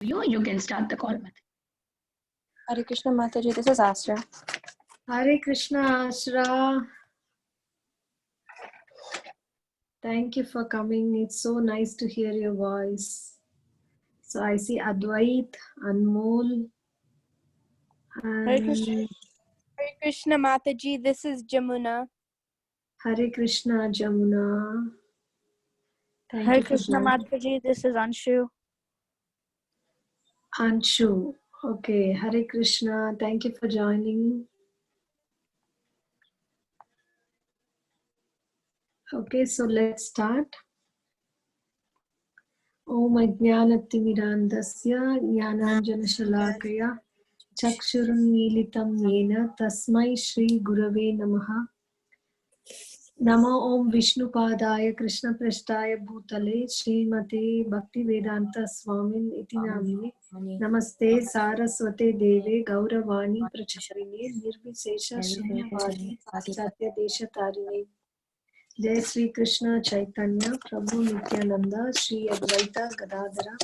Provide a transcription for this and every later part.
You can start the call. Hare Krishna Mataji, this is Asra. Hare Krishna Asra. Thank you for coming. It's so nice to hear your voice. So I see Advait, Anmol. Hare Krishna Mataji, this is Jamuna. Hare Krishna Jamuna. Hare Krishna Mataji, this is Anshu. Anshu. Okay, Hare Krishna. Thank you for joining. Okay, so let's start. Om Ajnanatimirandasya Jnananjanashalakaya Chakshurunmilitam Yena Tasmai Shri Gurave Namaha. Namo Om Vishnu Padaya Krishna Prasthaya Bhutale Srimate Bhakti Vedanta Swamin Iti Namine Namaste Saraswate Deve Gauravani Pracharine Nirvisesha Shunyavadi Paschatya Deshatarine. Jai Sri Krishna Chaitanya Prabhu Nityananda Shri Advaita Gadadhara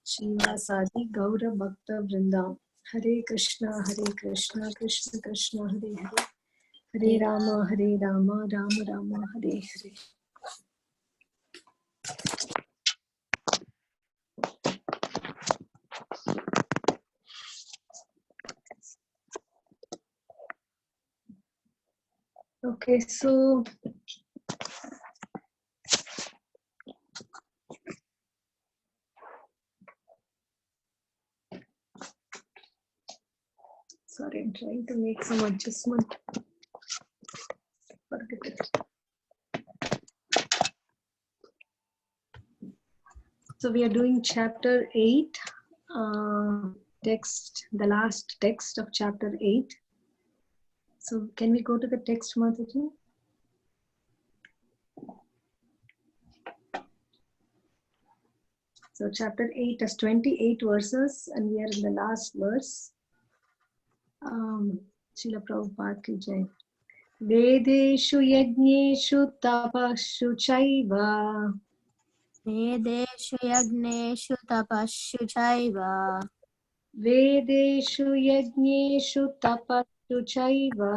Srivasadi Gaura Bhakta Vrinda. Hare Krishna Krishna Krishna Hare Hare Hare Rama Rama Rama Hare Hare. Okay, so sorry, I'm trying to make some adjustment. Forget it. So we are doing chapter 8, text, the last text of chapter 8. So can we go to the text, Mataji? So chapter 8 has 28 verses and we are in the last verse. Srila Prabhupada ki jai. Vedeshu yajneshu tapashu chaiva. Vedeshu yagneshu tapashu chaiva. Vedeshu yajneshu tapashu chaiva.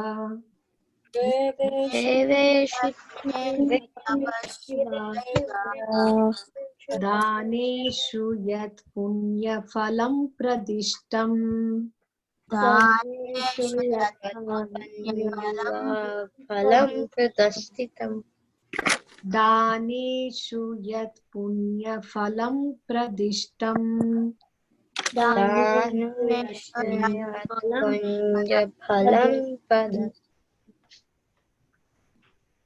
Vedeshu tapashu chaiva. Daneshu yat punya phalam pradishtam. Daneshu yat phalam pradishtam. Daneshu yat punya phalam pradishtam. Daneshu yat punya phalam pradishtam.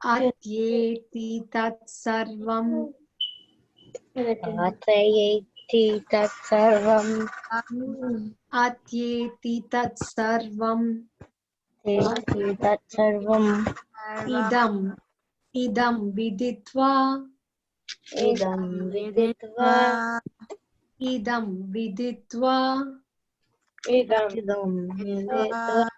Atyeti tat sarvam. Atyeti tat sarvam. Atyeti tat sarvam. Atyeti tat sarvam. Idam viditva. Idam viditva. Idam viditva. Idam viditva.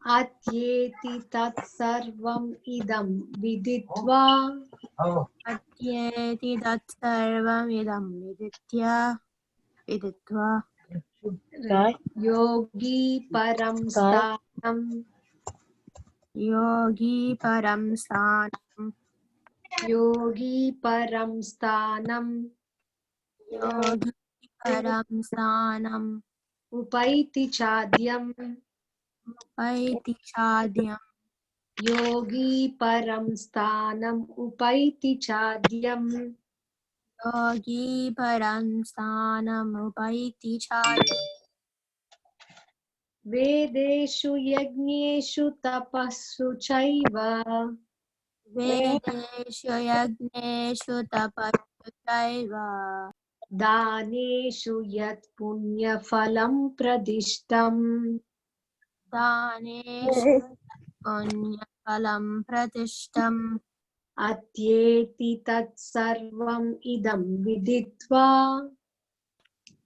Atyeti tat sarvam idam viditva. Atyeti tat sarvam idam viditva. Yogi param sthanam. Yogi param sthanam. Yogi param sthanam. Yogi param sthanam. Upaiti chadyam. Upaiti chadyam. Yogi param sthanam. Upaiti chadyam. Yogi param sthanam. Upaiti chadyam. Vedeshu yajneshu tapassu chaiva. Vedeshu yagneshu tapassu chaiva. Daneshu yat punya phalam pradishtam. Daneshu punya phalam pradishtam. Atyeti tat sarvam idam viditva.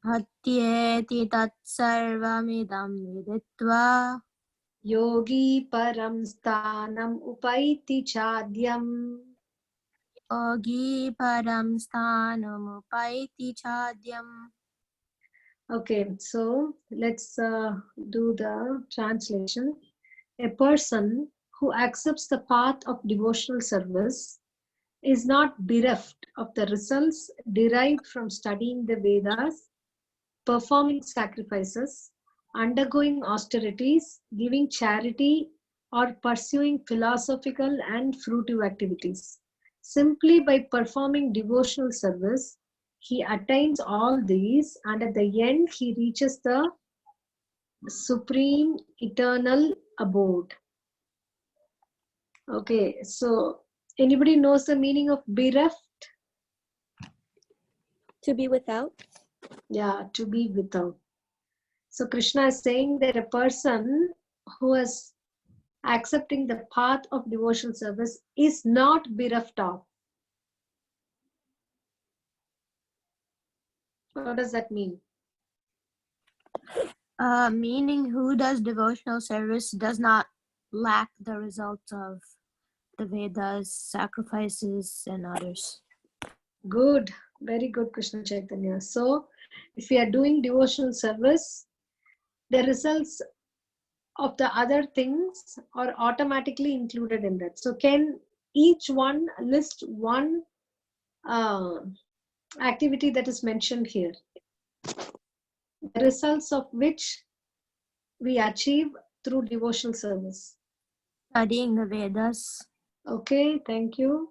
Atyeti tat sarvam idam viditva. Yogi param sthanam upaiti chadyam. Yogi param sthanam upaiti chadyam. Okay, so let's do the translation. A person who accepts the path of devotional service is not bereft of the results derived from studying the Vedas, performing sacrifices, undergoing austerities, giving charity, or pursuing philosophical and fruitive activities. Simply by performing devotional service, he attains all these, and at the end, he reaches the supreme eternal abode. Okay, so anybody knows the meaning of bereft? To be without. Yeah, to be without. So Krishna is saying that a person who is accepting the path of devotional service is not bereft of. What does that mean? Meaning who does devotional service does not lack the results of the Vedas, sacrifices, and others. Good, very good, Krishna Chaitanya. So, if we are doing devotional service, the results of the other things are automatically included in that. So, can each one list one activity that is mentioned here? The results of which we achieve through devotional service. Studying the Vedas. Okay, thank you.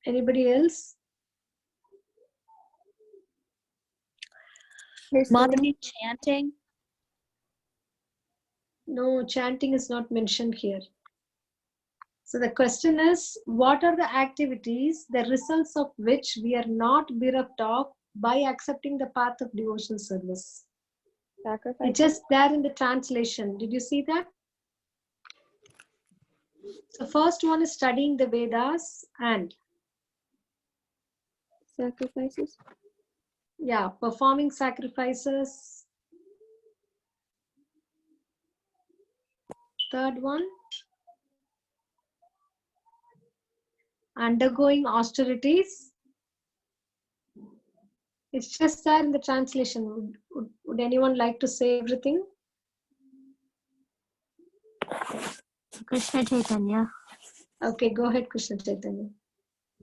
Anybody else? Pursuing. Chanting. No, chanting is not mentioned here. So the question is, what are the activities, the results of which we are not bereft of by accepting the path of devotional service? Sacrifice. It's just there in the translation. Did you see that? The first one is studying the Vedas and Sacrifices. yeah, performing sacrifices. Third one, undergoing austerities. It's just there in the translation. Would anyone like to say everything? Krishna Chaitanya. Okay, go ahead, Krishna Chaitanya.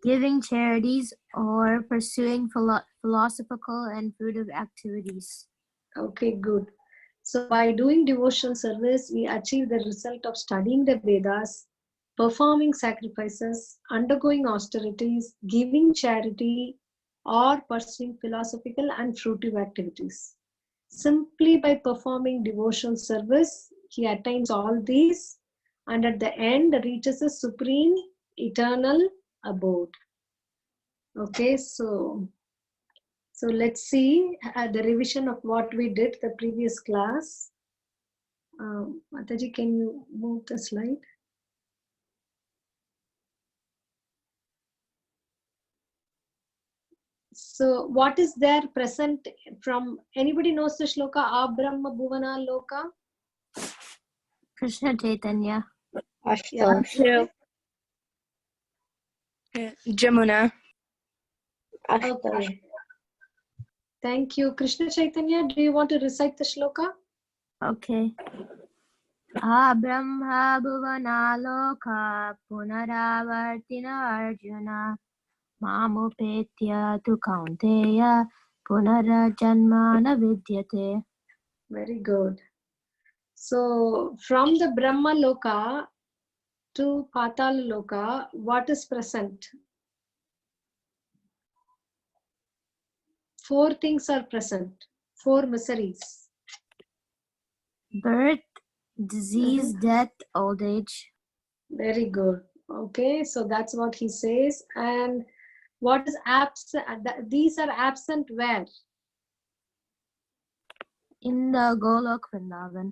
Giving charities or pursuing philosophical and fruitive activities. Okay, good. So by doing devotional service, we achieve the result of studying the Vedas, performing sacrifices, undergoing austerities, giving charity, or pursuing philosophical and fruitive activities. Simply by performing devotional service, he attains all these and at the end reaches a supreme eternal abode. Okay, so let's see the revision of what we did the previous class. Mataji, can you move the slide? So what is there present from, anybody knows the shloka, Abrahma Bhuvana Loka? Krishna Chaitanya. Yeah. Jamuna. Okay. Thank you. Krishna Chaitanya, do you want to recite the shloka? Okay. Brahma bhuvana loka punaravartina arjuna mamupetya tu kaunteya punarajanmana vidyate. Very good. So from the Brahma Loka to Patala Loka, what is present? 4 things are present. 4 miseries. Birth, disease, death, old age. Very good. Okay, so that's what he says. And what is absent? These are absent where? In the Golok Vrindavan.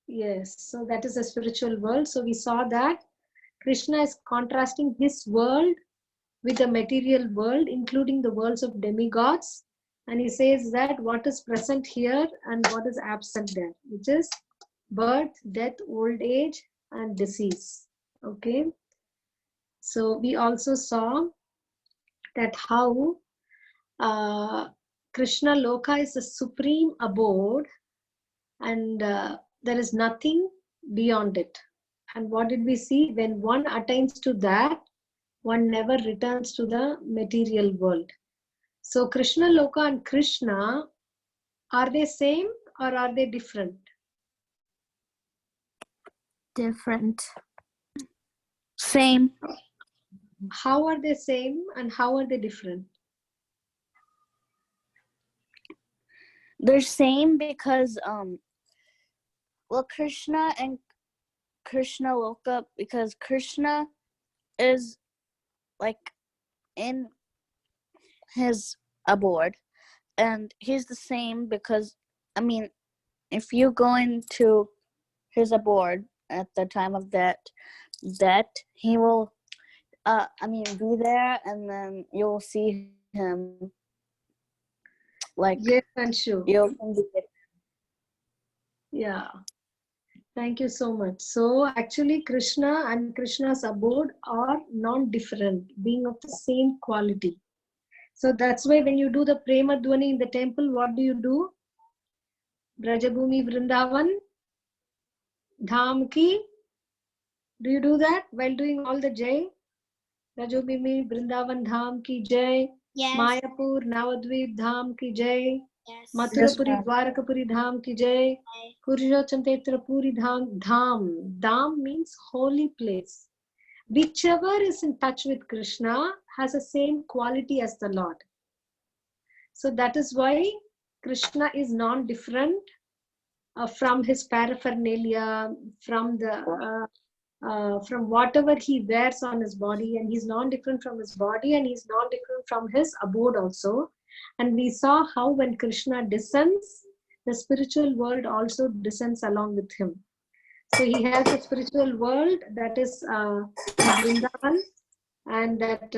Yes, so that is a spiritual world. So we saw that Krishna is contrasting his world with the material world, including the worlds of demigods. And he says that what is present here and what is absent there, which is birth, death, old age, and disease. Okay. So we also saw that how Krishna Loka is the supreme abode, and there is nothing beyond it. And what did we see? When one attains to that, one never returns to the material world. So Krishna Loka and Krishna, are they same or are they different? Different. Same. How are they same and how are they different? They're same because well, Krishna and Krishna Loka, because Krishna is like in his abode, and he's the same because, I mean, if you go into his abode at the time of that he will be there, and then you'll see him like Yes, Anshu. you'll Yeah. Thank you so much. So actually Krishna and Krishna's abode are non-different, being of the same quality. So that's why when you do the Prema Dhwani in the temple, what do? Brajabhumi Vrindavan, Dham ki. Do you do that while doing all the Jai? Brajabhumi Vrindavan Dham ki Jai. Yes. Mayapur Navadvip Dham ki Jai. Yes. Mathurapuri Dwarakapuri Dham ki Jai. Purushottamtetrapuri Dham. Dham means holy place. Whichever is in touch with Krishna has the same quality as the Lord. So that is why Krishna is non-different from his paraphernalia, from whatever he wears on his body, and he's non-different from his body, and he's non-different from his abode also. And we saw how when Krishna descends, the spiritual world also descends along with him. So he has a spiritual world that is Vrindavan, and that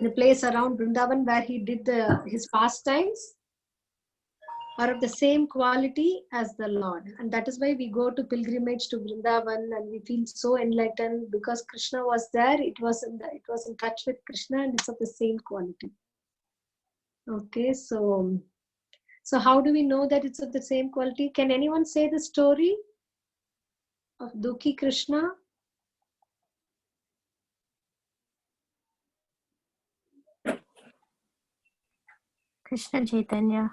the place around Vrindavan where he did his pastimes are of the same quality as the Lord. And that is why we go to pilgrimage to Vrindavan and we feel so enlightened, because Krishna was there, it was in touch with Krishna, and it's of the same quality. Okay, so how do we know that it's of the same quality? Can anyone say the story of Dukhi Krishna? Krishna Chaitanya.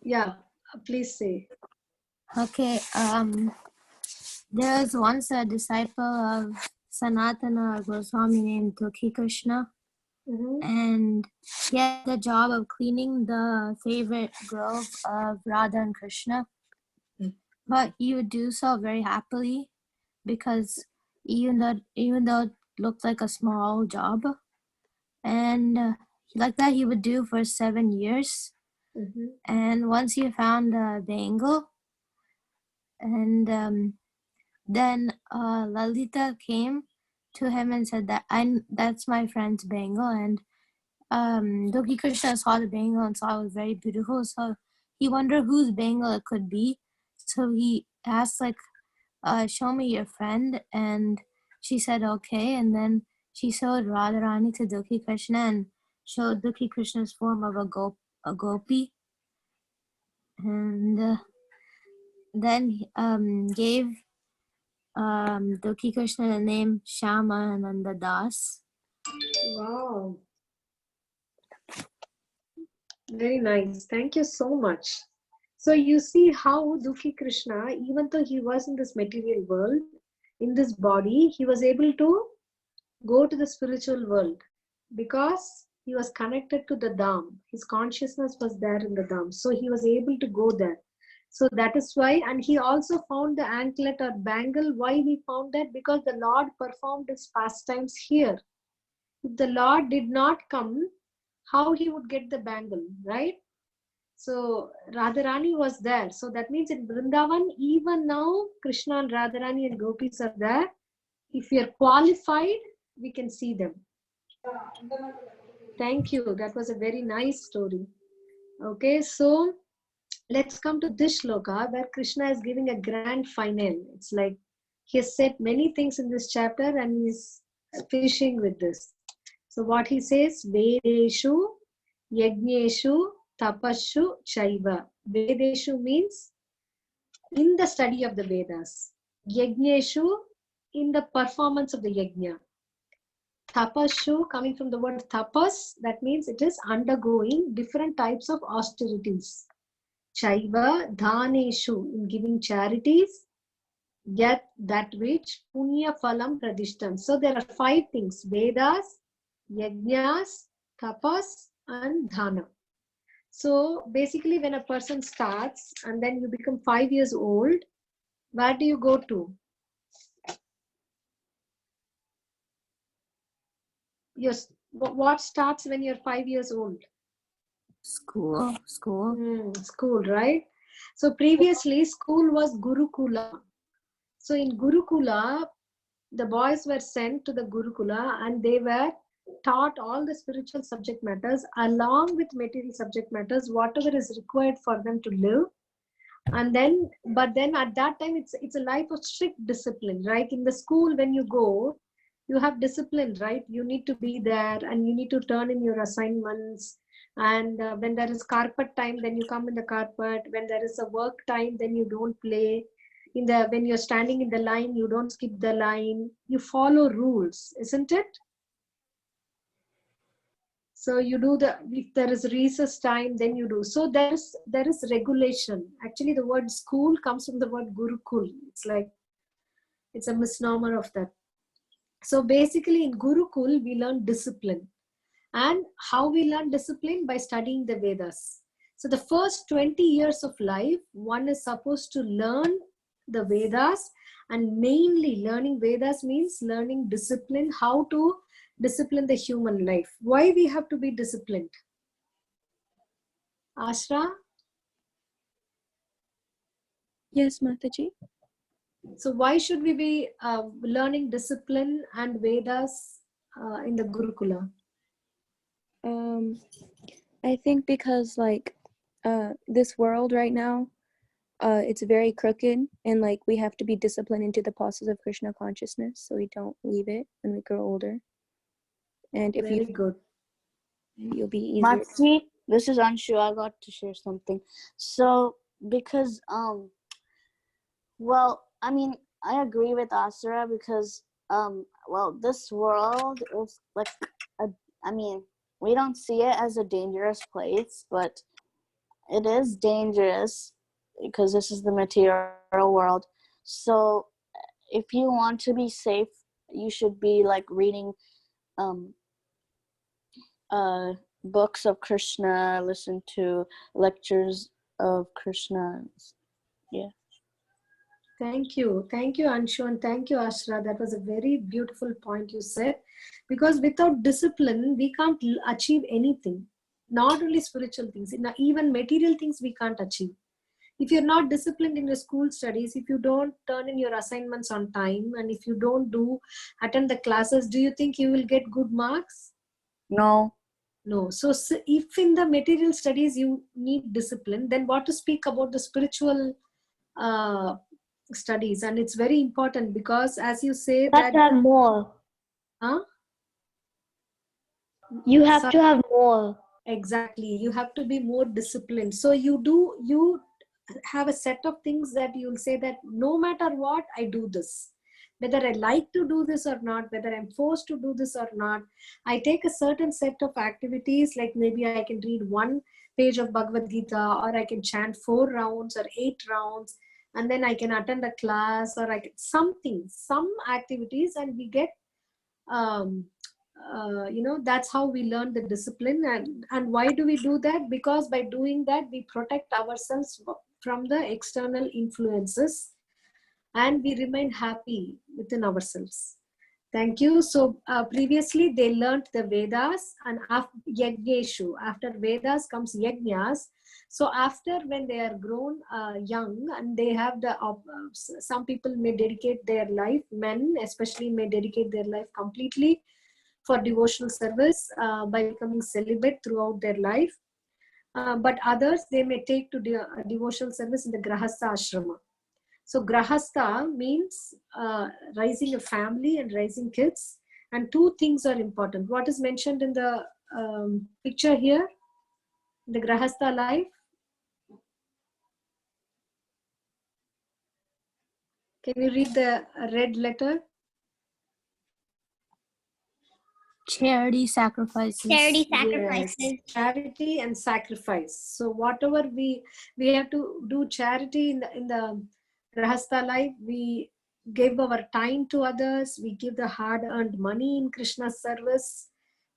Yeah, please say. Okay, there was once a disciple of Sanatana Goswami named Dukhi Krishna, and he had the job of cleaning the favorite grove of Radha and Krishna. But he would do so very happily, because even though it looked like a small job, and like that he would do for 7 years. And once he found a bangle, and then Lalita came to him and said that that's my friend's bangle, and Dukhi Krishna saw the bangle and saw it was very beautiful, so he wondered whose bangle it could be. So he asked, like, show me your friend, and she said okay, and then she showed Radharani to Dukhi Krishna and showed Dukhi Krishna's form of a gopi, and then gave Dukhi Krishna the name Shama Ananda Das. Wow. Very nice. Thank you so much. So you see how Dukhi Krishna, even though he was in this material world, in this body, he was able to go to the spiritual world because he was connected to the Dham. His consciousness was there in the Dham. So he was able to go there. So that is why, and he also found the anklet or bangle. Why he found that? Because the Lord performed his pastimes here. If the Lord did not come, how he would get the bangle, right? So Radharani was there. So that means in Vrindavan, even now, Krishna and Radharani and gopis are there. If we are qualified, we can see them. Thank you. That was a very nice story. Okay, so let's come to this shloka where Krishna is giving a grand final. It's like he has said many things in this chapter and he's finishing with this. So what he says, Vedeshu, Yajneshu, Tapashu, Chaiva. Vedeshu means in the study of the Vedas. Yajneshu, in the performance of the yajna. Tapashu, coming from the word tapas, that means it is undergoing different types of austerities. Chaiva, dhaneshu, in giving charities. Yet that which punya phalam pradishtam. So there are 5 things: Vedas, yajnas, tapas, and dhana. So basically, when a person starts and then you become 5 years old, where do you go to? What starts when you're 5 years old? School. School, right? So previously, school was Gurukula. So in Gurukula, the boys were sent to the Gurukula and they were taught all the spiritual subject matters along with material subject matters, whatever is required for them to live. And then, but then at that time, it's a life of strict discipline, right? In the school, when you go, you have discipline, right? You need to be there and you need to turn in your assignments. And when there is carpet time, then you come in the carpet. When there is a work time, then you don't play. When you're standing in the line, you don't skip the line. You follow rules, isn't it? So you do if there is recess time, then you do. So there is regulation. Actually, the word school comes from the word Gurukul. It's a misnomer of that. So basically in Gurukul, we learn discipline. And how we learn discipline? By studying the Vedas. So the first 20 years of life, one is supposed to learn the Vedas, and mainly learning Vedas means learning discipline, how to discipline the human life. Why we have to be disciplined? Ashra? Yes, Mataji. So why should we be learning discipline and Vedas in the Gurukula? I think because this world right now, it's very crooked, and we have to be disciplined into the process of Krishna consciousness so we don't leave it when we grow older. And if Very good. You'll be easier. Maxi, this is Anshu. I got to share something. So because well, I mean, I agree with Asura because well, this world is we don't see it as a dangerous place, but it is dangerous because this is the material world. So if you want to be safe, you should be reading books of Krishna, listen to lectures of Krishna. Yeah. Thank you, Anshu, and thank you, Ashra. That was a very beautiful point you said. Because without discipline, we can't achieve anything. Not only spiritual things, even material things we can't achieve. If you're not disciplined in your school studies, if you don't turn in your assignments on time, and if you don't attend the classes, do you think you will get good marks? No. So if in the material studies you need discipline, then what to speak about the spiritual studies? And it's very important because, as you say, You have to have more. You have to have more. Exactly. You have to be more disciplined. So you have a set of things that you'll say that no matter what, I do this. Whether I like to do this or not, whether I'm forced to do this or not, I take a certain set of activities, like maybe I can read 1 page of Bhagavad Gita, or I can chant 4 rounds or 8 rounds, and then I can attend a class, or some activities, and we get, that's how we learn the discipline. And why do we do that? Because by doing that, we protect ourselves from the external influences, and we remain happy within ourselves. Thank you. So previously they learned the Vedas, and Yajneshu. After Vedas comes Yajnas. So after, when they are grown young, and they have some people may dedicate their life, men especially may dedicate their life completely for devotional service by becoming celibate throughout their life. But others, they may take to devotional service in the Grahastha ashrama. So Grahastha means raising a family and raising kids. And two things are important. What is mentioned in the picture here? The Grahastha life. Can you read the red letter? Charity sacrifices. Charity Yes, sacrifices. charity and sacrifice. So whatever we have to do charity in the Grahastha life, we give our time to others, we give the hard-earned money in Krishna's service,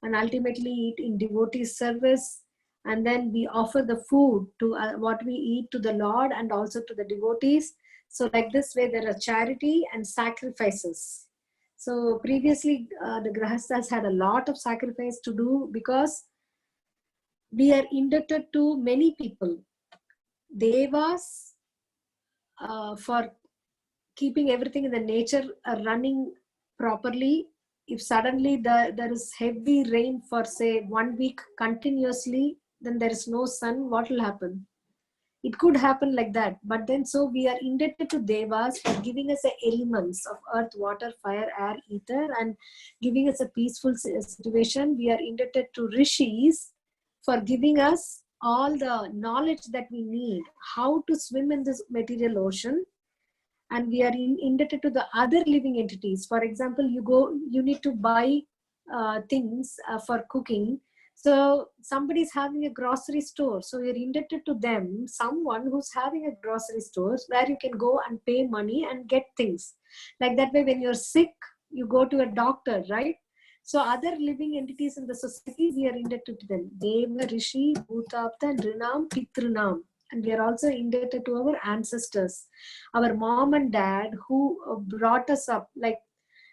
and ultimately eat in devotee service, and then we offer the food to what we eat to the Lord and also to the devotees. So like this way there are charity and sacrifices. So previously the Grahasthas had a lot of sacrifice to do because we are indebted to many people. Devas for keeping everything in the nature running properly. If suddenly there is heavy rain for say 1 week continuously, then there is no sun, what will happen? It could happen like that. But then so we are indebted to Devas for giving us the elements of earth, water, fire, air, ether, and giving us a peaceful situation. We are indebted to Rishis for giving us all the knowledge that we need, how to swim in this material ocean. And we are indebted to the other living entities. For example, you need to buy things for cooking. So somebody is having a grocery store, so you're indebted to them, someone who's having a grocery store where you can go and pay money and get things. Like that way, when you're sick, you go to a doctor, right? So other living entities in the society, we are indebted to them. Deva, Rishi, Bhutapta, Nrinam, Pitrinam. And we are also indebted to our ancestors, our mom and dad who brought us up. Like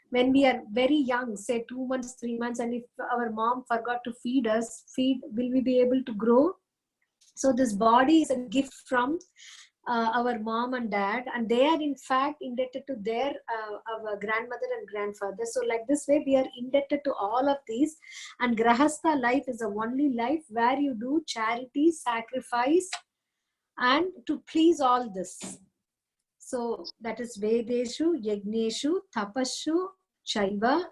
when we are very young, say 2 months, 3 months, and if our mom forgot to feed us, will we be able to grow? So this body is a gift from our mom and dad, and they are in fact indebted to their our grandmother and grandfather. So like this way, we are indebted to all of these. And Grahastha life is the only life where you do charity, sacrifice, and to please all this. So that is Vedeshu, Yagneshu, Tapashu, Chaiva.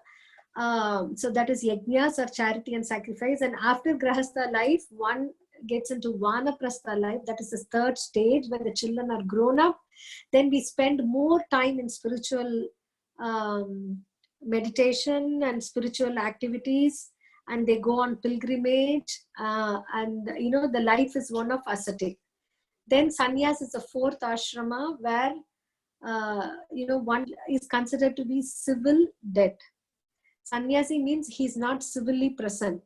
So that is Yajnas or charity and sacrifice. And after Grahastha life, one gets into Vanaprastha life. That is the third stage when the children are grown up. Then we spend more time in spiritual meditation and spiritual activities. And they go on pilgrimage. And the life is one of ascetic. Then sannyas is the fourth ashrama where one is considered to be civil dead. Sannyasi means he's not civilly present.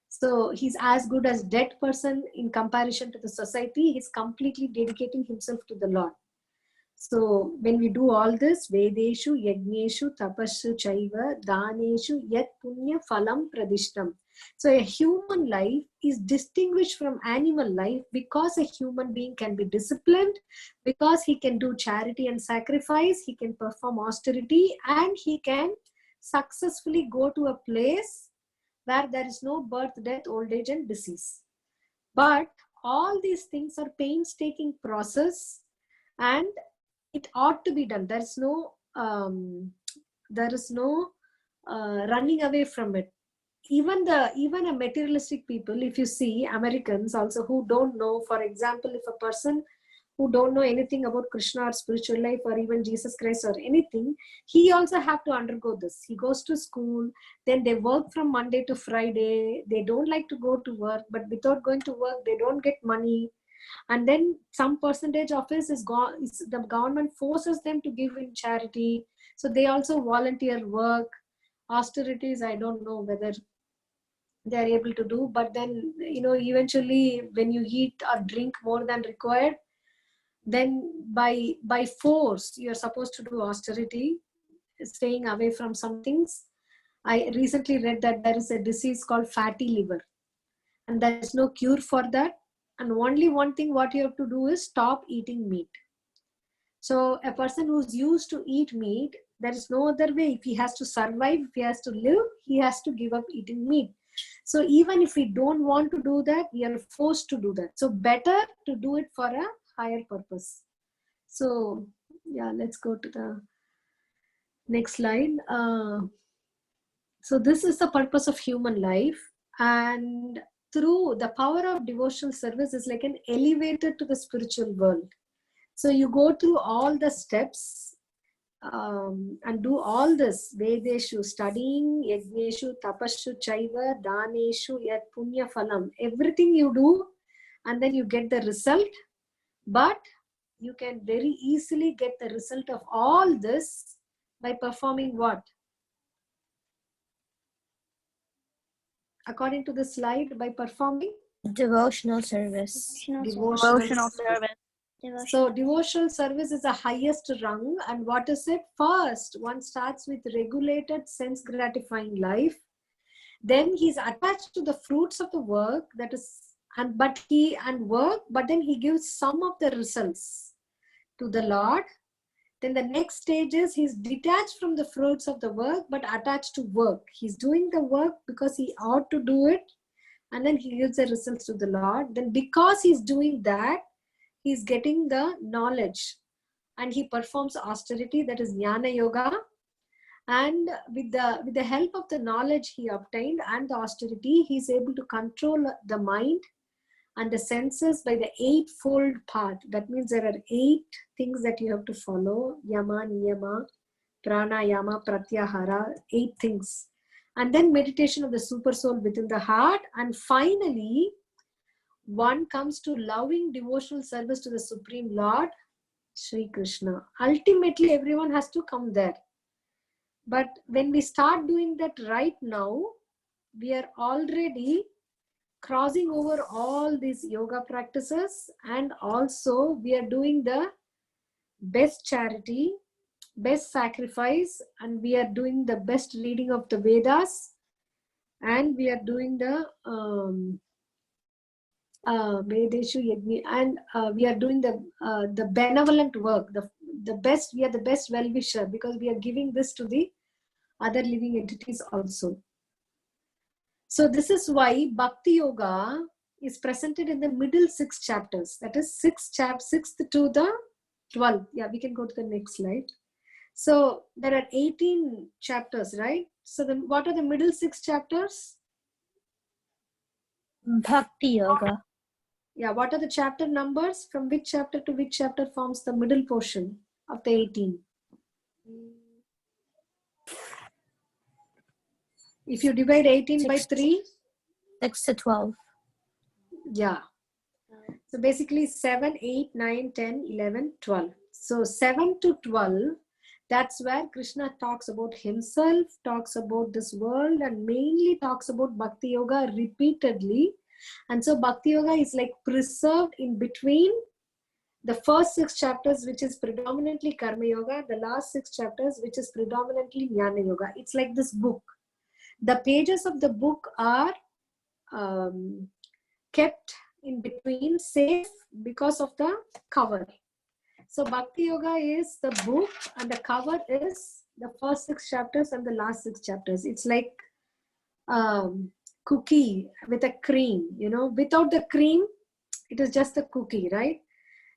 So he's as good as dead person in comparison to the society. He's completely dedicating himself to the Lord. So when we do all this, Vedeshu, Yagneshu, Tapashu, Chaiva, Daneshu, Yat Punya Phalam Pradishtam. So a human life is distinguished from animal life because a human being can be disciplined, because he can do charity and sacrifice, he can perform austerity, and he can successfully go to a place where there is no birth, death, old age, and disease. But all these things are painstaking process, and it ought to be done. There is no running away from it. Even a materialistic people, if you see Americans also who don't know, for example, if a person who don't know anything about Krishna or spiritual life or even Jesus Christ or anything, he also have to undergo this. He goes to school, then they work from Monday to Friday. They don't like to go to work, but without going to work, they don't get money. And then some percentage of it is gone. The government forces them to give in charity. So they also volunteer work. Austerities, I don't know whether they are able to do, but then eventually when you eat or drink more than required, then by force you're supposed to do austerity, staying away from some things. I recently read that there is a disease called fatty liver, and there is no cure for that. And only one thing what you have to do is stop eating meat. So a person who's used to eat meat, there is no other way. If he has to survive, if he has to live, he has to give up eating meat. So even if we don't want to do that, we are forced to do that. So better to do it for a higher purpose. So yeah, let's go to the next slide. So this is the purpose of human life, and through the power of devotional service is like an elevator to the spiritual world. So you go through all the steps and do all this. Vedeshu, studying, yajneshu, tapashu, chaiva, daneshu, yat punya phalam. Everything you do, and then you get the result. But you can very easily get the result of all this by performing what? According to the slide, by performing Devotional service. Devotional service. So devotional service is the highest rung, and what is it? First, one starts with regulated sense gratifying life. Then he's attached to the fruits of the work, that is, but then he gives some of the results to the Lord. Then the next stage is he's detached from the fruits of the work, but attached to work. He's doing the work because he ought to do it, and then he gives the results to the Lord. Then because he's doing that, he's getting the knowledge, and he performs austerity, that is Jnana Yoga. And with the help of the knowledge he obtained and the austerity, he's able to control the mind and the senses by the eightfold path. That means there are 8 things that you have to follow: yama, niyama, pranayama, pratyahara, 8 things. And then meditation of the super soul within the heart. And finally, one comes to loving devotional service to the Supreme Lord, Sri Krishna. Ultimately, everyone has to come there. But when we start doing that right now, we are already crossing over all these yoga practices, and also we are doing the best charity, best sacrifice, and we are doing the best reading of the Vedas, and we are doing the Vedeshu Yajna, and we are doing the benevolent work, the best. We are the best well-wisher because we are giving this to the other living entities also. So this is why Bhakti Yoga is presented in the middle 6 chapters. That is 6th to the 12th. Yeah, we can go to the next slide. So there are 18 chapters, right? So what are the middle 6 chapters? Bhakti Yoga. Yeah, what are the chapter numbers? From which chapter to which chapter forms the middle portion of the 18? If you divide 18 by 3? 6 to 12. Yeah. So basically 7, 8, 9, 10, 11, 12. So 7 to 12, that's where Krishna talks about himself, talks about this world, and mainly talks about Bhakti Yoga repeatedly. And so Bhakti Yoga is like preserved in between the first 6 chapters, which is predominantly Karma Yoga, the last 6 chapters, which is predominantly Jnana Yoga. It's like this book. The pages of the book are kept in between, safe because of the cover. So Bhakti Yoga is the book, and the cover is the first 6 chapters and the last 6 chapters. It's like cookie with a cream, without the cream, it is just a cookie, right?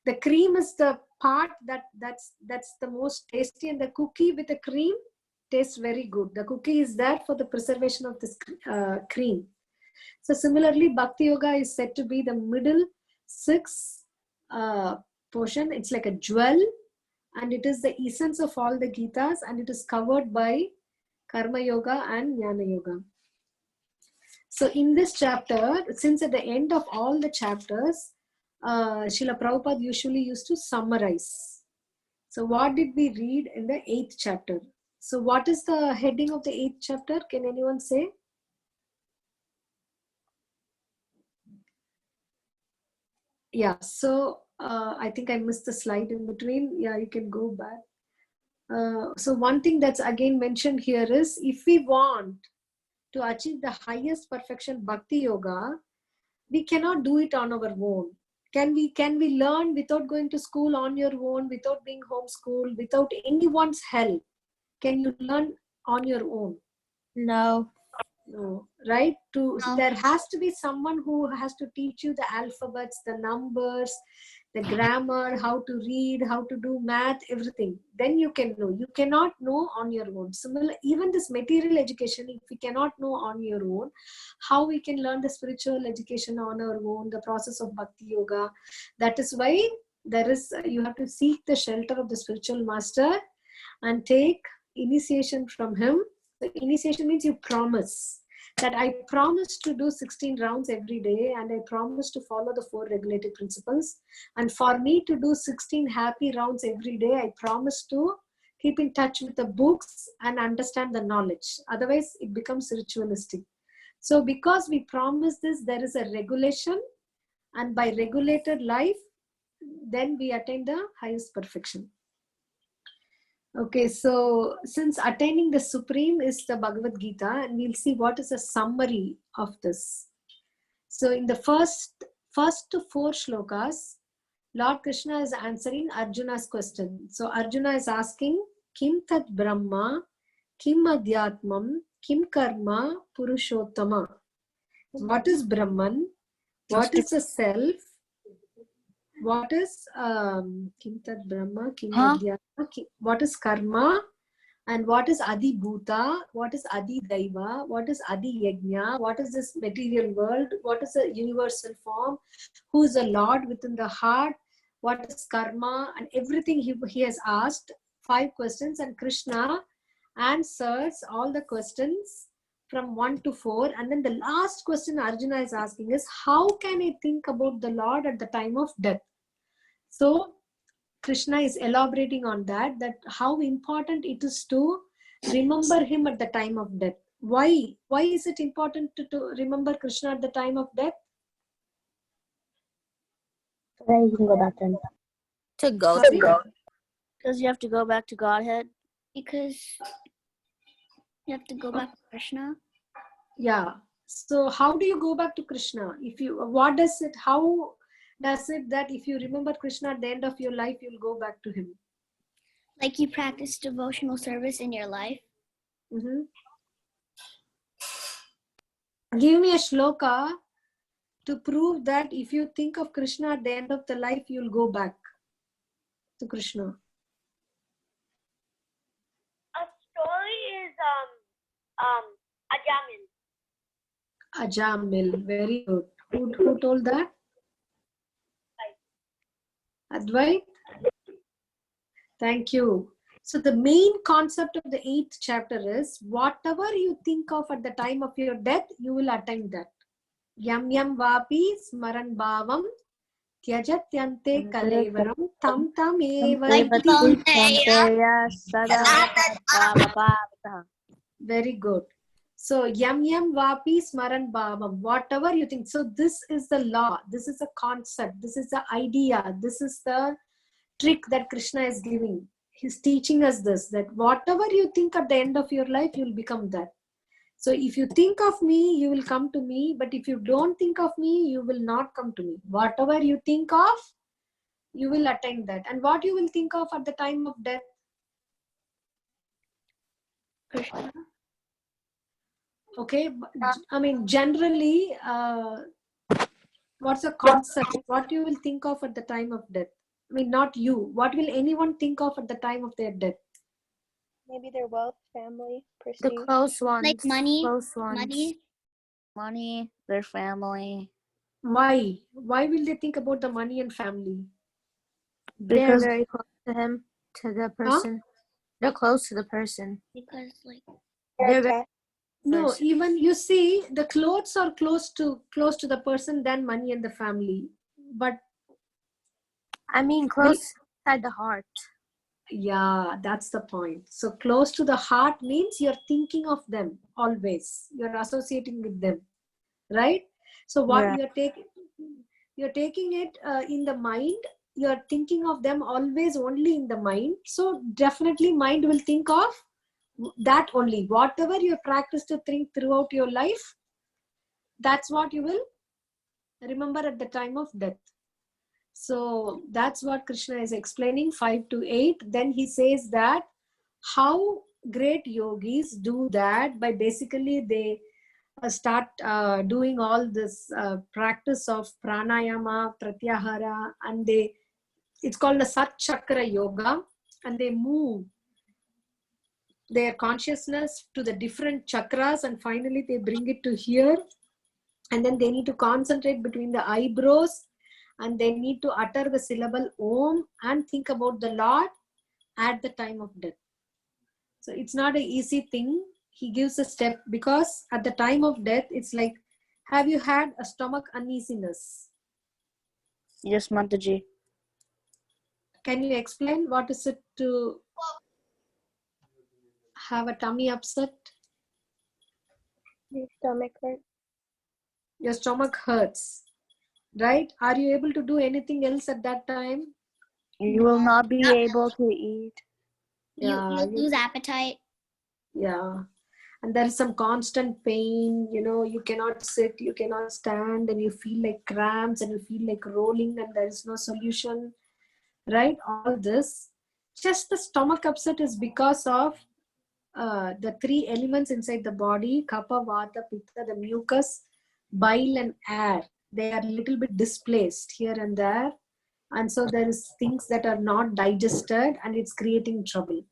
The cream is the part that's the most tasty, and the cookie with the cream tastes very good. The cookie is there for the preservation of this cream. So similarly, Bhakti Yoga is said to be the middle 6 portion. It's like a jewel, and it is the essence of all the Gitas, and it is covered by Karma Yoga and Jnana Yoga. So in this chapter, since at the end of all the chapters, Srila Prabhupada usually used to summarize. So what did we read in the 8th chapter? So what is the heading of the 8th chapter? Can anyone say? Yeah, so I think I missed the slide in between. Yeah, you can go back. So one thing that's again mentioned here is, if we want to achieve the highest perfection Bhakti Yoga, we cannot do it on our own. Can we learn without going to school on your own, without being homeschooled, without anyone's help? Can you learn on your own? No. No, right? No. There has to be someone who has to teach you the alphabets, the numbers, the grammar, how to read, how to do math, everything. Then you can know. You cannot know on your own. Similar, even this material education, if we cannot know on your own, how we can learn the spiritual education on our own, the process of bhakti yoga. That is why you have to seek the shelter of the spiritual master and take initiation from him. The initiation means you promise that I promise to do 16 rounds every day, and I promise to follow the 4 regulated principles. And for me to do 16 happy rounds every day, I promise to keep in touch with the books and understand the knowledge. Otherwise, it becomes ritualistic. So because we promise this, there is a regulation, and by regulated life, then we attain the highest perfection. Okay, so since attaining the supreme is the Bhagavad Gita, and we'll see what is a summary of this. So in the first 4 shlokas, Lord Krishna is answering Arjuna's question. So Arjuna is asking, Kim tat Brahma, Kim Adhyatmam, Kim Karma, Purushottama. What is Brahman? What is the self? What is Kim tat Brahma, Kim Adhyatma, what is Karma? And what is Adi Bhuta? What is Adi Daiva? What is Adi Yajna? What is this material world? What is a universal form? Who is the Lord within the heart? What is Karma? And everything he has asked, 5 questions, and Krishna answers all the questions from 1 to 4. And then the last question Arjuna is asking is, how can I think about the Lord at the time of death? So Krishna is elaborating on that how important it is to remember him at the time of death. Why is it important to remember Krishna at the time of death? Then you can go back then. To go Sorry. to God. Because you have to go back to Godhead. Because you have to go back to Krishna. Yeah. So how do you go back to Krishna? How does it that if you remember Krishna at the end of your life, you'll go back to him? Like you practice devotional service in your life. Mm-hmm. Give me a shloka to prove that if you think of Krishna at the end of the life, you'll go back to Krishna. A story is Ajamil. Ajamil, very good. Who told that? Advait? Thank you. So the main concept of the 8th chapter is, whatever you think of at the time of your death, you will attain that. Yam yam vapi smaran bhavam tyajatyante kalevaram tam tam eva. Very good. So yam yam vapi smaran bhavam, whatever you think. So this is the law, this is a concept, this is the idea, this is the trick that Krishna is giving. He's teaching us this, that whatever you think at the end of your life, you'll become that. So if you think of me, you will come to me. But if you don't think of me, you will not come to me. Whatever you think of, you will attain that. And what you will think of at the time of death? Krishna. Okay, I mean, generally, what's the concept? What you will think of at the time of death? I mean, not you. What will anyone think of at the time of their death? Maybe their wealth, family, The prestige. close ones. Like money. Close ones. Money, their family. Why? Why will they think about the money and family? They're Because very close to him, to the person. They're close to the person. Because like They're very No, person. even you see, the clothes are close to the person than money and the family. But I mean, close inside the heart. yeah, that's the point. So close to the heart means you're thinking of them always. You're associating with them, right? So what Yeah. you're taking it in the mind. You're thinking of them always only in the mind. So definitely mind will think of that only. Whatever you practice to think throughout your life, that's what you will remember at the time of death. So that's what Krishna is explaining, 5 to 8. Then he says that how great yogis do that by basically they start doing all this practice of pranayama, pratyahara, and they it's called the Sat Chakra Yoga, and they move their consciousness to the different chakras, and finally they bring it to here, and then they need to concentrate between the eyebrows, and they need to utter the syllable Om and think about the Lord at the time of death. So it's not an easy thing. He gives a step, because at the time of death, it's like, have you had a stomach uneasiness? Yes, Mataji. Can you explain what is it to have a tummy upset? Your stomach hurt. Your stomach hurts, right? Are you able to do anything else at that time? You will not be able to eat. Yeah, You lose appetite. yeah. And there is some constant pain, you cannot sit, you cannot stand, and you feel like cramps, and you feel like rolling, and there is no solution, right? All this, just the stomach upset is because of the three elements inside the body: kapha, vata, pitta, the mucus, bile, and air. They are a little bit displaced here and there, and so there is things that are not digested, and it's creating trouble.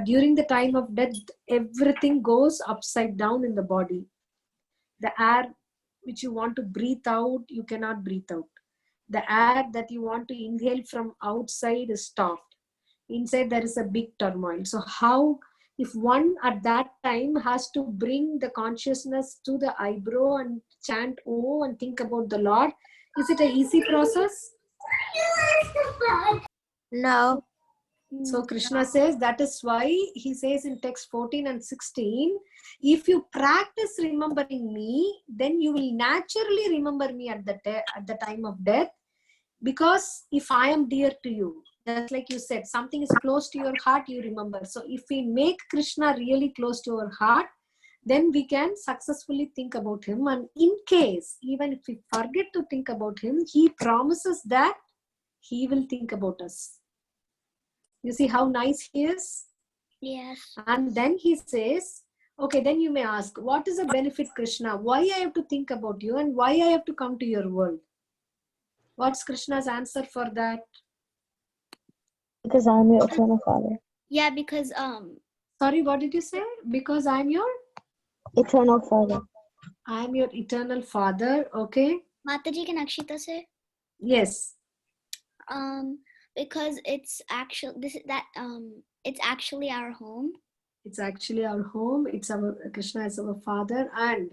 During the time of death, everything goes upside down in the body. The air which you want to breathe out, you cannot breathe out. The air that you want to inhale from outside is stopped. Inside there is a big turmoil. So how, if one at that time has to bring the consciousness to the eyebrow and chant Oh and think about the Lord, is it an easy process? No. So Krishna says, that is why he says in text 14 and 16, if you practice remembering me, then you will naturally remember me at the time of death, because if I am dear to you, just like you said, something is close to your heart, you remember. So if we make Krishna really close to our heart, then we can successfully think about him. And in case, even if we forget to think about him, he promises that he will think about us. You see how nice he is? Yes. And then he says, okay, then you may ask, what is the benefit, Krishna? Why I have to think about you, and why I have to come to your world? What's Krishna's answer for that? Because I'm your eternal father. Yeah, because Sorry, what did you say? Because I'm your Eternal father. eternal father. Okay. Mataji can Akshita say? Yes. Because it's actually it's actually our home. It's actually our home. It's our Krishna is our father. And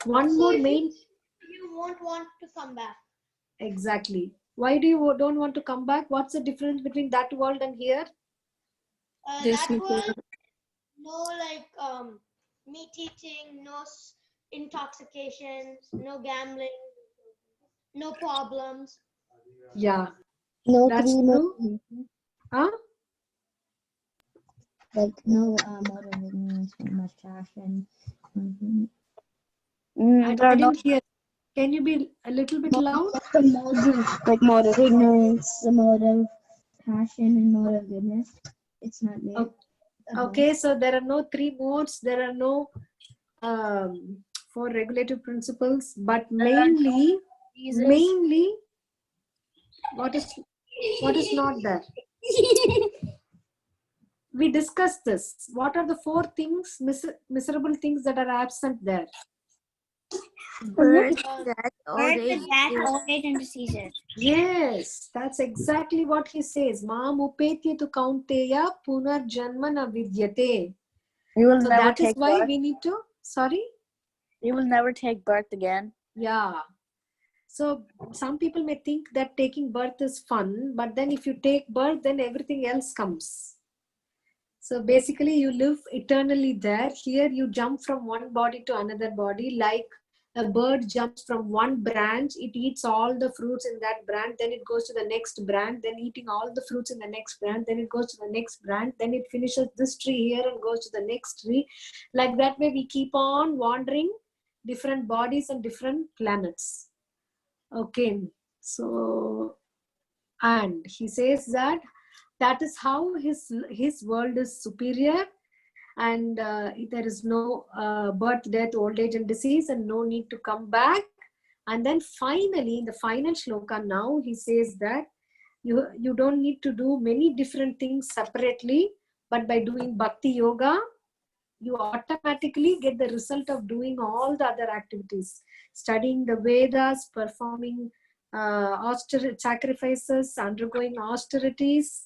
one more main. You won't want to come back. Exactly. Why do you don't want to come back? What's the difference between that world and here? There's That no was no meat eating, no intoxications, no gambling, no problems. Yeah. No That's three true. Huh? like no motivating, so much passion. I There are no didn't hear. Can you be a little bit loud? The motive, like motive ignorance, the motive passion, and motive goodness. It's not there. Okay, so there are no three modes. There are no four regulative principles, but mainly, what is not there? We discussed this. What are the four things, miserable things that are absent there? Birth, death, Birth, death, old age, and diseases. Yes, that's exactly what he says. Mam upetye tu kaunteya punar janma na vidyate. You will So never that is take why birth. we need to, sorry? You will never take birth again. Yeah. So some people may think that taking birth is fun, but then if you take birth, then everything else comes. So basically you live eternally there. Here you jump from one body to another body, like a bird jumps from one branch, it eats all the fruits in that branch, then it goes to the next branch, then eating all the fruits in the next branch, then it goes to the next branch, then it finishes this tree here and goes to the next tree. Like that way we keep on wandering different bodies and different planets. Okay, so, and he says that is how his world is superior, and there is no birth, death, old age, and disease, and no need to come back. And then finally, in the final shloka now, he says that You don't need to do many different things separately, but by doing bhakti yoga, you automatically get the result of doing all the other activities, studying the Vedas, performing sacrifices, undergoing austerities,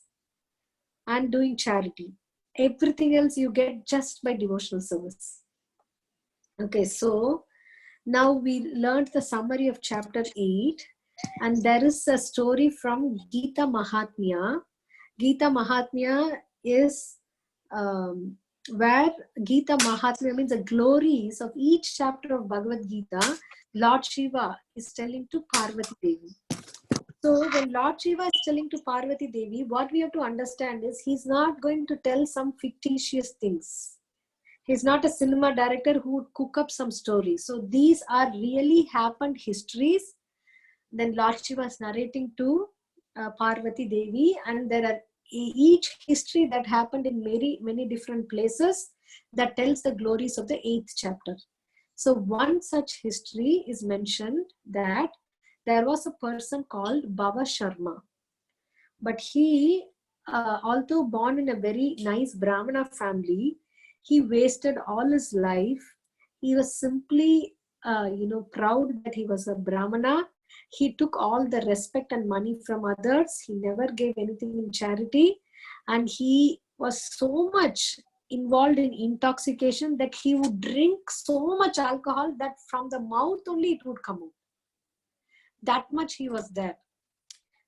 and doing charity. Everything else you get just by devotional service. Okay, so now we learned the summary of chapter 8, and there is a story from Gita Mahatmya. Gita Mahatmya is where Gita Mahatmya means the glories of each chapter of Bhagavad Gita, Lord Shiva is telling to Parvati Devi. So when Lord Shiva is telling to Parvati Devi, what we have to understand is he's not going to tell some fictitious things. He's not a cinema director who would cook up some stories. So these are really happened histories. Then Lord Shiva is narrating to Parvati Devi, and there are each history that happened in many different places that tells the glories of the 8th chapter. So one such history is mentioned, that there was a person called Bhava Sharma, but he, although born in a very nice Brahmana family, he wasted all his life. He was simply, proud that he was a Brahmana. He took all the respect and money from others. He never gave anything in charity. And he was so much involved in intoxication that he would drink so much alcohol that from the mouth only it would come out. That much he was there.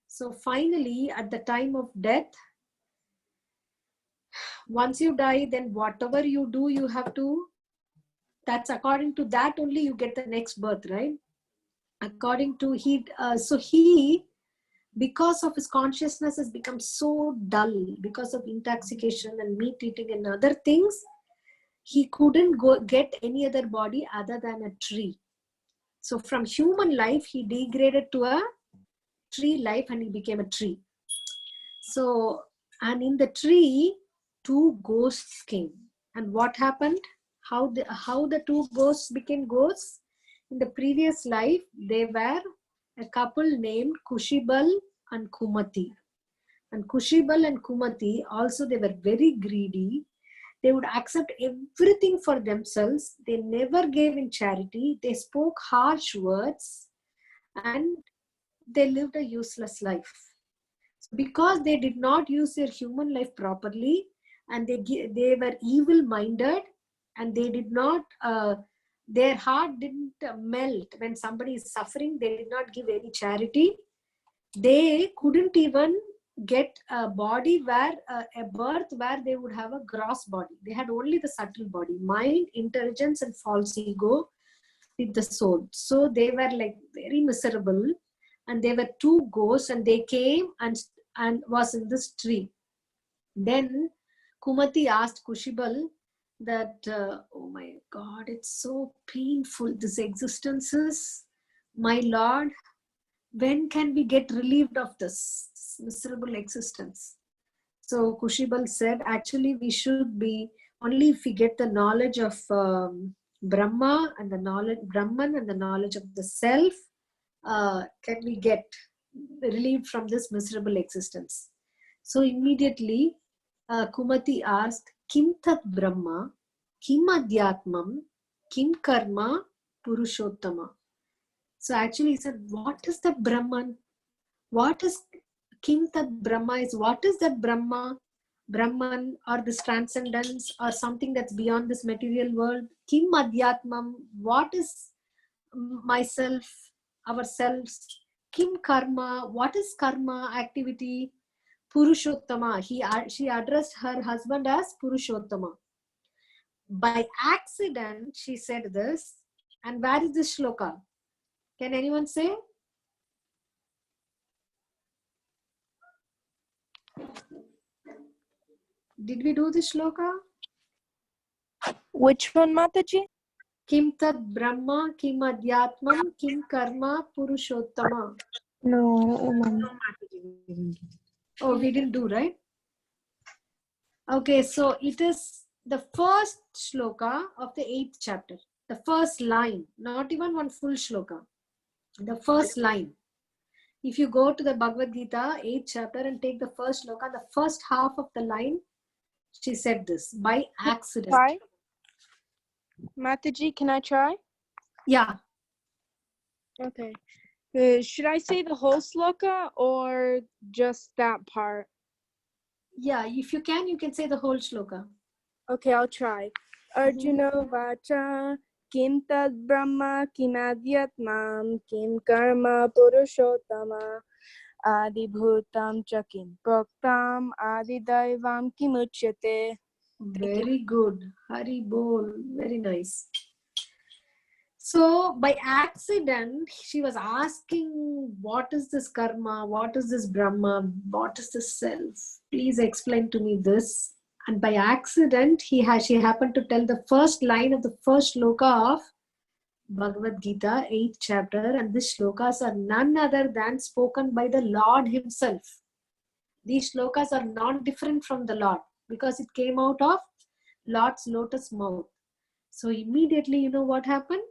So finally, at the time of death, once you die, then whatever you do, you have to, that's according to that only you get the next birth, right? According to he, because of his consciousness has become so dull because of intoxication and meat eating and other things, he couldn't get any other body other than a tree. So from human life, he degraded to a tree life and he became a tree. So, and in the tree, 2 ghosts came. And what happened? How the 2 ghosts became ghosts? In the previous life, they were a couple named Kushibal and Kumati. And Kushibal and Kumati also, they were very greedy. They would accept everything for themselves. They never gave in charity. They spoke harsh words and they lived a useless life. Because they did not use their human life properly, and they were evil-minded, and they did not, their heart didn't melt when somebody is suffering. They did not give any charity. They couldn't even get a body where, a birth where they would have a gross body. They had only the subtle body, mind, intelligence, and false ego with the soul. So they were like very miserable. And there were 2 ghosts, and they came and was in this tree. Then Kumati asked Kushibal that, oh my God, it's so painful, this existence is. My Lord, when can we get relieved of this miserable existence? So Kushibal said, actually we should be, only if we get the knowledge of Brahma and the knowledge, Brahman and the knowledge of the self, can we get relieved from this miserable existence. So immediately Kumati asked, Kim tat Brahma, Kim Adhyatmam, Kim Karma, Purushottama. So actually he said, what is the Brahman? What is Kim tat Brahma is, what is that Brahma? Brahman or this transcendence or something that's beyond this material world? Kim Adhyatmam, what is myself, ourselves? Kim Karma, what is karma, activity? Purushottama, she addressed her husband as Purushottama. By accident, she said this. And where is this shloka? Can anyone say? Did we do this shloka? Which one, Mataji? Kim tat Brahma, Kim Adhyatmam, Kim Karma, Purushottama. No, I don't remember. Oh, we didn't do, right? Okay, so it is the first shloka of the 8th chapter. The first line, not even one full shloka. The first line. If you go to the Bhagavad Gita, 8th chapter, and take the first sloka, the first half of the line, she said this, by accident. Try. Mataji, can I try? Yeah. Okay. Should I say the whole sloka or just that part? Yeah, if you can say the whole shloka. Okay, I'll try. Arjuna vacha kim tad brahma kim adhyatmam kim karma purushottama adi bhutam cha kim proktam adi daivam kim uchyate. Very good. Hari bol. Very nice. So by accident, she was asking, what is this karma? What is this Brahma? What is this self? Please explain to me this. And by accident, she happened to tell the first line of the first shloka of Bhagavad Gita, 8th chapter. And these shlokas are none other than spoken by the Lord himself. These shlokas are not different from the Lord because it came out of Lord's lotus mouth. So immediately, you know what happened?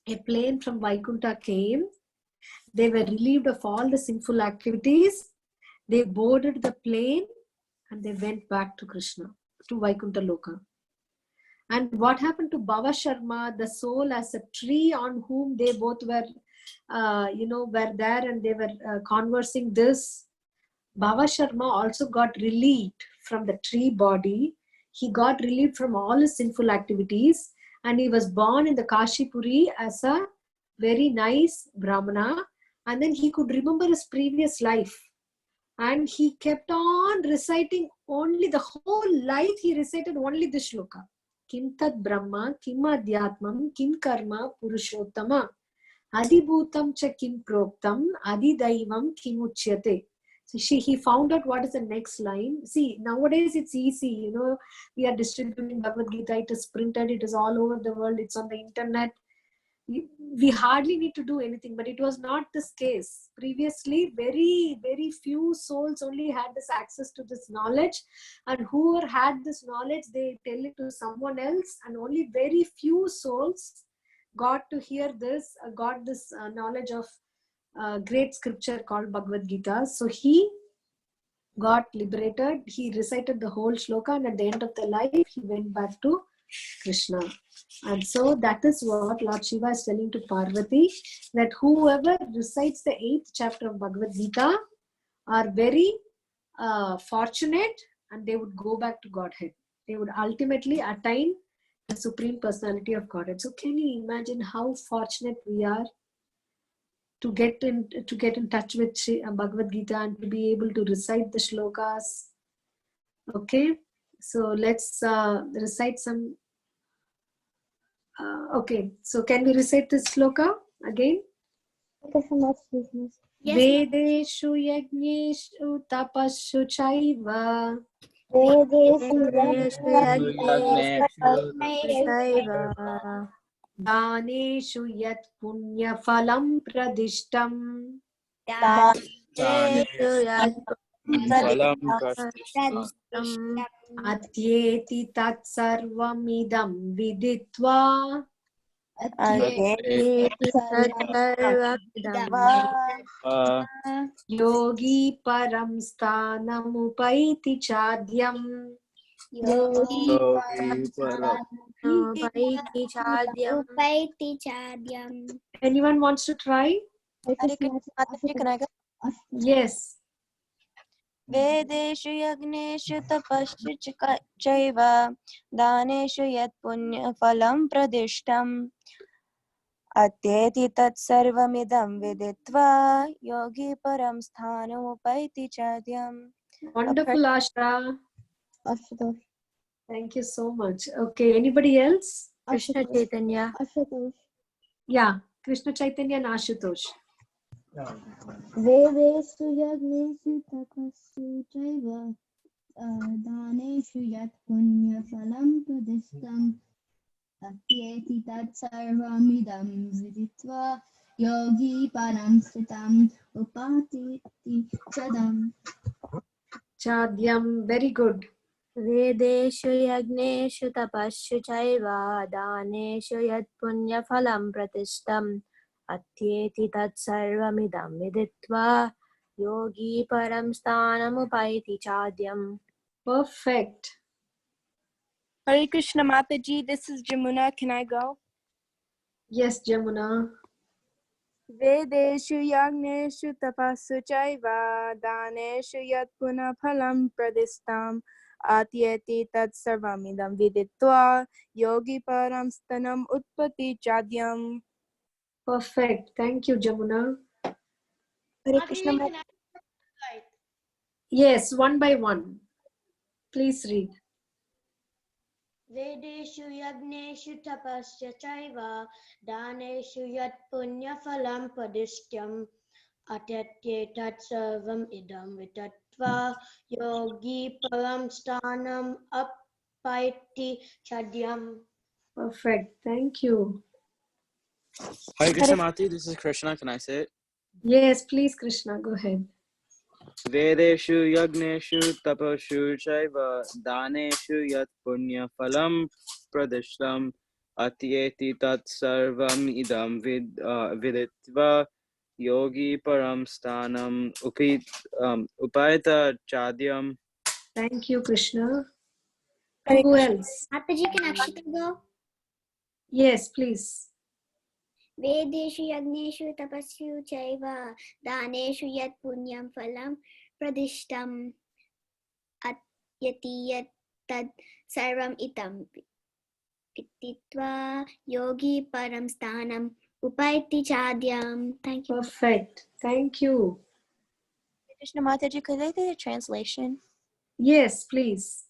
A plane from Vaikuntha came. They were relieved of all the sinful activities. They boarded the plane and they went back to Krishna, to Vaikuntha Loka. And what happened to Bhava Sharma, the soul as a tree on whom they both were, were there and they were conversing this. Bhava Sharma also got relieved from the tree body. He got relieved from all his sinful activities. And he was born in the Kashipuri as a very nice Brahmana. And then he could remember his previous life. And he kept on reciting only the whole life. He recited only this shloka. Kim tad Brahma, kim adhyatmam, kim karma purushottama. Adibhutam cha kim proktam, adidaivam kim uchyate. So he found out what is the next line. See, nowadays it's easy, we are distributing Bhagavad Gita, it is printed, it is all over the world, it's on the internet. We hardly need to do anything, but it was not this case. Previously, very, very few souls only had this access to this knowledge, and whoever had this knowledge, they tell it to someone else, and only very few souls got to hear this, got this knowledge of great scripture called Bhagavad Gita. So he got liberated. He recited the whole shloka, and at the end of the life, he went back to Krishna. And so that is what Lord Shiva is telling to Parvati, that whoever recites the 8th chapter of Bhagavad Gita are very fortunate, and they would go back to Godhead. They would ultimately attain the Supreme Personality of Godhead. So can you imagine how fortunate we are to get in touch with Bhagavad Gita and to be able to recite the shlokas? Okay, so let's recite some. Okay, so can we recite this shloka again? Yes. Vedeshu yajneshu tapashu chaiva daneshu yat punya phalam pradishtam atyeti tat sarvamidam viditva yogi param sthanam chadyam. Anyone wants to try? Can I go? Yes. Vedeshu yagneshu tapashu chaiva daneshu yat punya phalam pradishtam atyeti tat sarvamidam viditva yogi param sthanam upaiti chadyam. Wonderful, Asha. Thank you so much. Okay, anybody else? Krishna Chaitanya. Yeah, Krishna Chaitanya and Ashutosh. Vedeshu yagneshu tapassu chaiva daneshu yat punya phalam pradishtam atyeti tat sarvamidam viditva yogi param sritam upati chadam. Chadyam, very good. Vedeshu yagneshu tapashu chaiva daneshu yat punya phalam pratishtam अत्येति तत्सर्वमिदं विदित्वा योगी परं स्थानमुपैति चाद्यम्. Perfect. Hare Krishna Mataji, this is Jamuna. Can I go? Yes, Jamuna. Vedeshu yagneshu tapassu chaiva daneshu yat punah phalam pradistam atyeti tat sarvamidam viditva yogi param stanam utpati chadyam. Perfect. Thank you, Jamuna. Hare Krishna Mataji. Yes, one by one. Please read. Vedeshu yagneshu tapasya chaiva daneshu yat punya phalam padishyam atyatye tat sarvam idam vitatva yogi param sthanam appaiti chadyam. Perfect. Thank you. Hare Krishna Mati, this is Krishna. Can I say it? Yes, please, Krishna. Go ahead. Vedeshu yagneshu tapashu chaiva daneshu yat punya phalam pradishtam atyeti tat sarvam idam viditva yogi param sthanam upayata chadyam. Thank you, Krishna. Who else? Mataji, can Akshita go? Yes, please. Vedeshu yagneshu tapasyu chaiva daneshu yat punyam phalam pradishtam atyati yat tad sarvam itam Pititva yogi param sthanam upaiti chadyam. Thank you. Perfect. Thank you. Krishna Mataji, could I get a translation? Yes, please.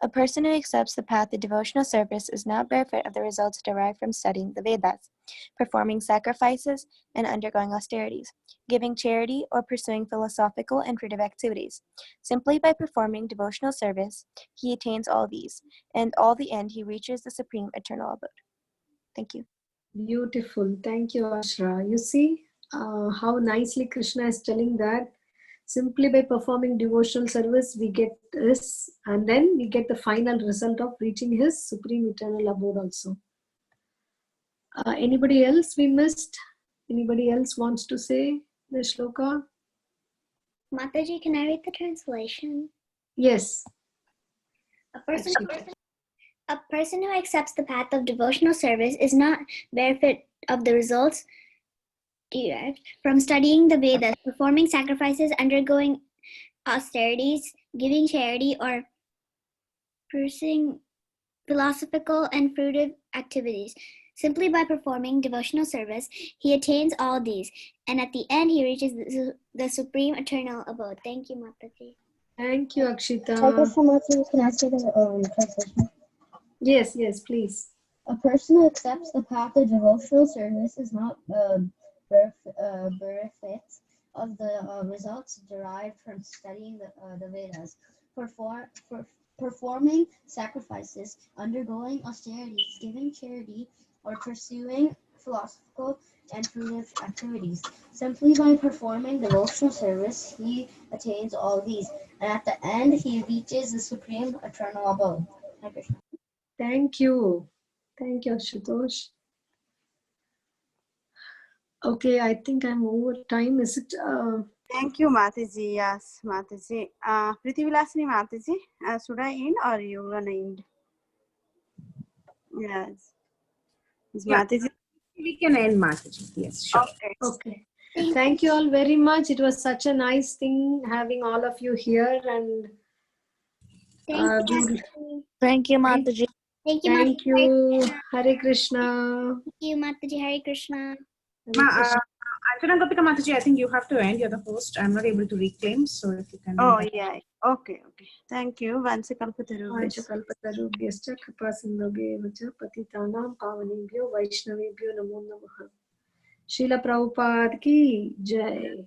A person who accepts the path of devotional service is not bereft of the results derived from studying the Vedas, performing sacrifices and undergoing austerities, giving charity or pursuing philosophical and creative activities. Simply by performing devotional service, he attains all these, and all the end he reaches the supreme eternal abode. Thank you. Beautiful. Thank you, Ashra. You see how nicely Krishna is telling that simply by performing devotional service, we get this, and then we get the final result of reaching his supreme eternal abode also. Anybody else we missed? Anybody else wants to say the shloka? Mataji, can I read the translation? Yes. A person who accepts the path of devotional service is not bereft of the results derived from studying the Vedas, performing sacrifices, undergoing austerities, giving charity, or pursuing philosophical and fruitive activities. Simply by performing devotional service, he attains all these, and at the end he reaches the supreme eternal abode. Thank you, Mataji. Thank you, Akshita. Can I say the translation? Yes, yes, please. A person who accepts the path of devotional service is not bereft of the results derived from studying the Vedas, performing sacrifices, undergoing austerities, giving charity, or pursuing philosophical and fruitive activities. Simply by performing devotional service, he attains all these, and at the end, he reaches the supreme eternal abode. Thank you. Thank you, Ashutosh. Okay, I think I'm over time. Is it? Thank you, Mataji. Yes, Mataji. Prithvilasini Mataji, should I end or you gonna end? Yes. Is Yeah. Mataji? We can end, Mataji. Yes, sure. Okay. Okay. Thank you all very much. It was such a nice thing having all of you here, and Thank you, Mataji. Thank you, thank you. Hare Krishna. Thank you, Mataji. Hare Krishna. Archana Gopika Mataji, I think you have to end. You're the host. I'm not able to reclaim, so if you can. Oh, yeah. Okay. Thank you. Vansakalpatarubhyascha kripasindhubhyevacha patitanam pavanebhyo vaishnavebhyo namo namaha. Srila Prabhupada ki jai.